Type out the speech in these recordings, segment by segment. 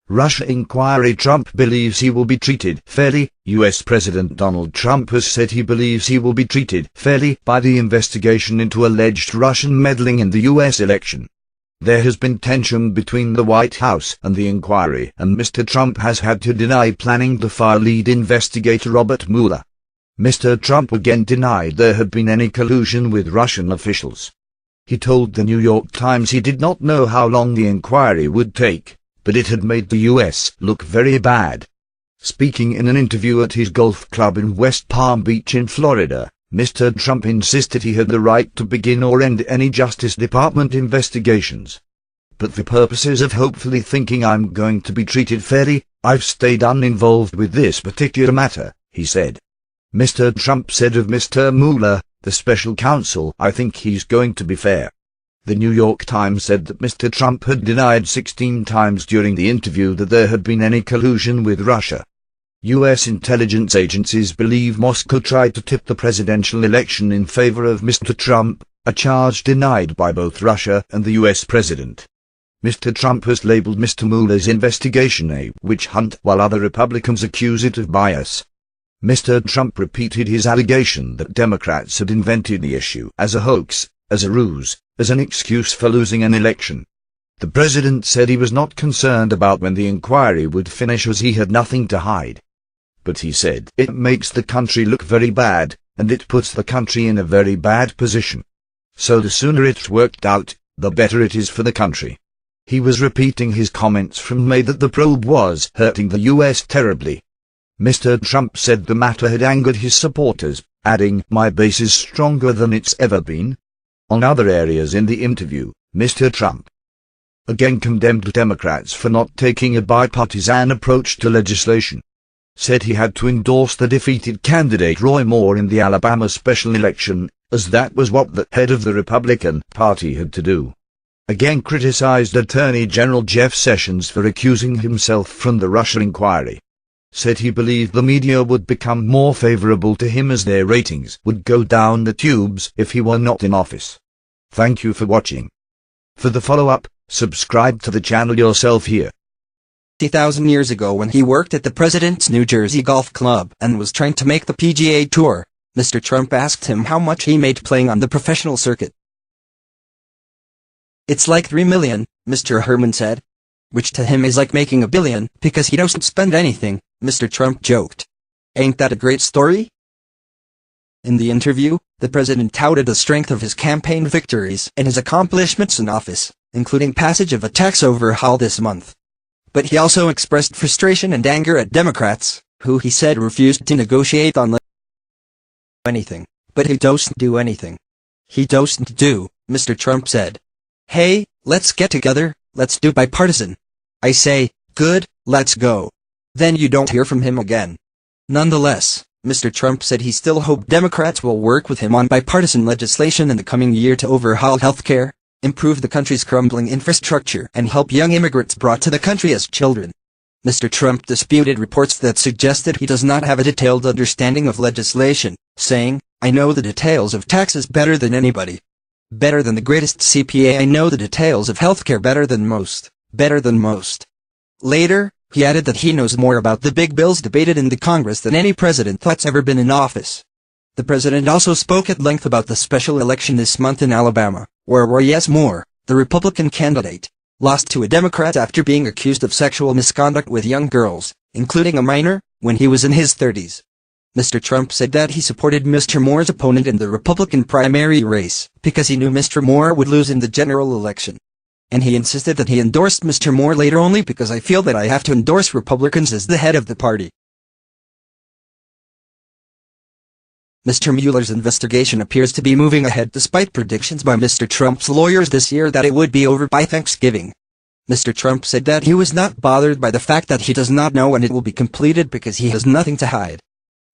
Russia inquiry. Trump believes he will be treated fairly. U.S. President Donald Trump has said he believes he will be treated fairly by the investigation into alleged Russian meddling in the U.S. election. There has been tension between the White House and the inquiry, and Mr. Trump has had to deny planning to fire lead investigator Robert Mueller. Mr. Trump again denied there had been any collusion with Russian officials. He told the New York Times he did not know how long the inquiry would take, but it had made the U.S. look very bad. Speaking in an interview at his golf club in West Palm Beach in Florida, Mr. Trump insisted he had the right to begin or end any Justice Department investigations. But for purposes of hopefully thinking I'm going to be treated fairly, I've stayed uninvolved with this particular matter, he said. Mr. Trump said of Mr. Mueller, the special counsel, I think he's going to be fair. The New York Times said that Mr. Trump had denied 16 times during the interview that there had been any collusion with Russia. U.S. intelligence agencies believe Moscow tried to tip the presidential election in favor of Mr. Trump, a charge denied by both Russia and the U.S. president. Mr. Trump has labeled Mr. Mueller's investigation a witch hunt, while other Republicans accuse it of bias. Mr. Trump repeated his allegation that Democrats had invented the issue as a hoax, as a ruse, as an excuse for losing an election. The president said he was not concerned about when the inquiry would finish as he had nothing to hide. But he said it makes the country look very bad, and it puts the country in a very bad position. So the sooner it's worked out, the better it is for the country. He was repeating his comments from May that the probe was hurting the U.S. terribly. Mr. Trump said the matter had angered his supporters, adding, "My base is stronger than it's ever been." On other areas in the interview, Mr. Trump again condemned Democrats for not taking a bipartisan approach to legislation. Said he had to endorse the defeated candidate Roy Moore in the Alabama special election, as that was what the head of the Republican Party had to do. Again criticized Attorney General Jeff Sessions for accusing himself from the Russia inquiry. Said he believed the media would become more favorable to him as their ratings would go down the tubes if he were not in office. Thank you for watching. For the follow-up, subscribe to the channel yourself here. 50,000 years ago, when he worked at the President's New Jersey Golf Club and was trying to make the PGA Tour, Mr. Trump asked him how much he made playing on the professional circuit. "It's like 3 million, Mr. Herman said. Which to him is like making $1 billion, because he doesn't spend anything," Mr. Trump joked. "Ain't that a great story?" In the interview, the president touted the strength of his campaign victories and his accomplishments in office, including passage of a tax overhaul this month. But he also expressed frustration and anger at Democrats, who he said refused to negotiate on anything. But he doesn't do anything. He doesn't do, Mr. Trump said. "Hey, let's get together, let's do bipartisan." I say, "Good, let's go." Then you don't hear from him again. Nonetheless, Mr. Trump said he still hoped Democrats will work with him on bipartisan legislation in the coming year to overhaul healthcare, improve the country's crumbling infrastructure, and help young immigrants brought to the country as children. Mr. Trump disputed reports that suggested he does not have a detailed understanding of legislation, saying, "I know the details of taxes better than anybody. Better than the greatest CPA. I know the details of healthcare better than most. Better than most." Later, he added that he knows more about the big bills debated in the Congress than any president that's ever been in office. The president also spoke at length about the special election this month in Alabama, where Roy Moore, the Republican candidate, lost to a Democrat after being accused of sexual misconduct with young girls, including a minor, when he was in his 30s. Mr. Trump said that he supported Mr. Moore's opponent in the Republican primary race because he knew Mr. Moore would lose in the general election. And he insisted that he endorsed Mr. Moore later only because I feel that I have to endorse Republicans as the head of the party. Mr. Mueller's investigation appears to be moving ahead despite predictions by Mr. Trump's lawyers this year that it would be over by Thanksgiving. Mr. Trump said that he was not bothered by the fact that he does not know when it will be completed because he has nothing to hide.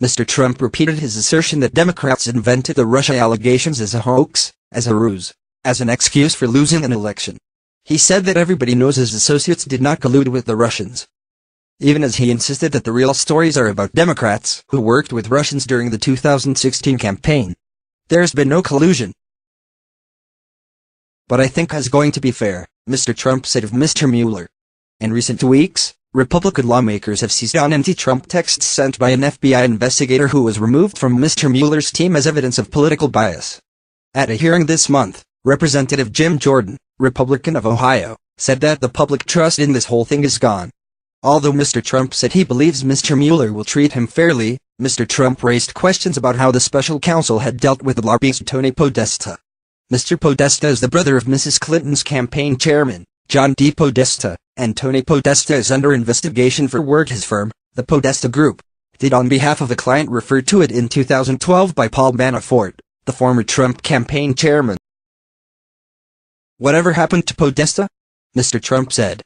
Mr. Trump repeated his assertion that Democrats invented the Russia allegations as a hoax, as a ruse, as an excuse for losing an election. He said that everybody knows his associates did not collude with the Russians. Even as he insisted that the real stories are about Democrats who worked with Russians during the 2016 campaign. There's been no collusion. But I think it's going to be fair, Mr. Trump said of Mr. Mueller. In recent weeks, Republican lawmakers have seized on anti-Trump texts sent by an FBI investigator who was removed from Mr. Mueller's team as evidence of political bias. At a hearing this month, Representative Jim Jordan, Republican of Ohio, said that the public trust in this whole thing is gone. Although Mr. Trump said he believes Mr. Mueller will treat him fairly, Mr. Trump raised questions about how the special counsel had dealt with the lobbyist Tony Podesta. Mr. Podesta is the brother of Mrs. Clinton's campaign chairman, John D. Podesta, and Tony Podesta is under investigation for work his firm, the Podesta Group, did on behalf of a client referred to it in 2012 by Paul Manafort, the former Trump campaign chairman. Whatever happened to Podesta? Mr. Trump said.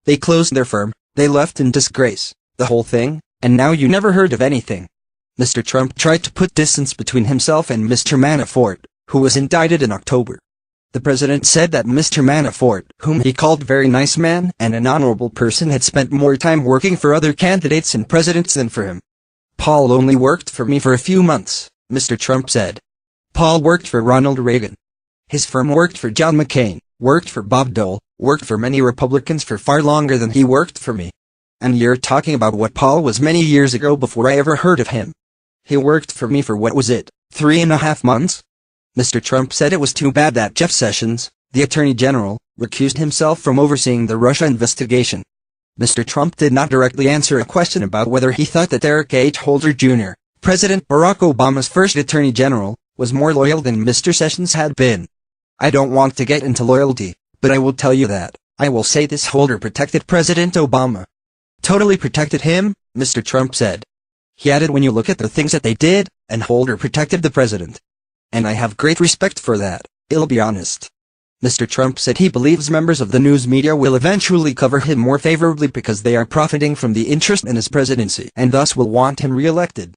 They closed their firm, they left in disgrace, the whole thing, and now you never heard of anything. Mr. Trump tried to put distance between himself and Mr. Manafort, who was indicted in October. The president said that Mr. Manafort, whom he called very nice man and an honorable person, had spent more time working for other candidates and presidents than for him. Paul only worked for me for a few months, Mr. Trump said. Paul worked for Ronald Reagan. His firm worked for John McCain, worked for Bob Dole, worked for many Republicans for far longer than he worked for me. And you're talking about what Paul was many years ago before I ever heard of him. He worked for me for what was it, 3.5 months? Mr. Trump said it was too bad that Jeff Sessions, the Attorney General, recused himself from overseeing the Russia investigation. Mr. Trump did not directly answer a question about whether he thought that Eric H. Holder Jr., President Barack Obama's first Attorney General, was more loyal than Mr. Sessions had been. I don't want to get into loyalty, but I will tell you that, I will say this: Holder protected President Obama. Totally protected him, Mr. Trump said. He added, when you look at the things that they did, and Holder protected the president. And I have great respect for that, I'll be honest. Mr. Trump said he believes members of the news media will eventually cover him more favorably because they are profiting from the interest in his presidency and thus will want him re-elected.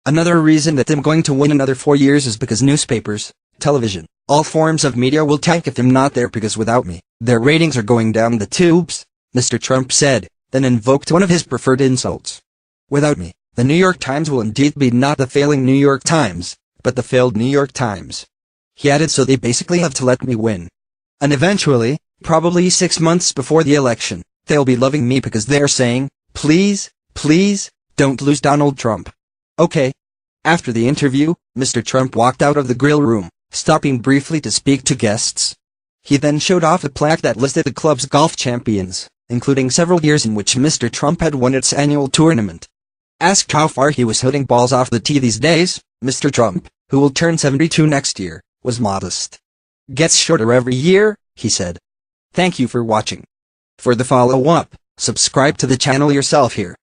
Another reason that I'm going to win another 4 years is because newspapers, television, all forms of media will tank if I'm not there, because without me, their ratings are going down the tubes, Mr. Trump said, then invoked one of his preferred insults. Without me, the New York Times will indeed be not the failing New York Times, but the failed New York Times. He added, so they basically have to let me win. And eventually, probably 6 months before the election, they'll be loving me because they're saying, please, please, don't lose Donald Trump. Okay. After the interview, Mr. Trump walked out of the grill room, stopping briefly to speak to guests. He then showed off a plaque that listed the club's golf champions, including several years in which Mr. Trump had won its annual tournament. Asked how far he was hitting balls off the tee these days, Mr. Trump, who will turn 72 next year, was modest. Gets shorter every year, he said. Thank you for watching. For the follow-up, subscribe to the channel yourself here.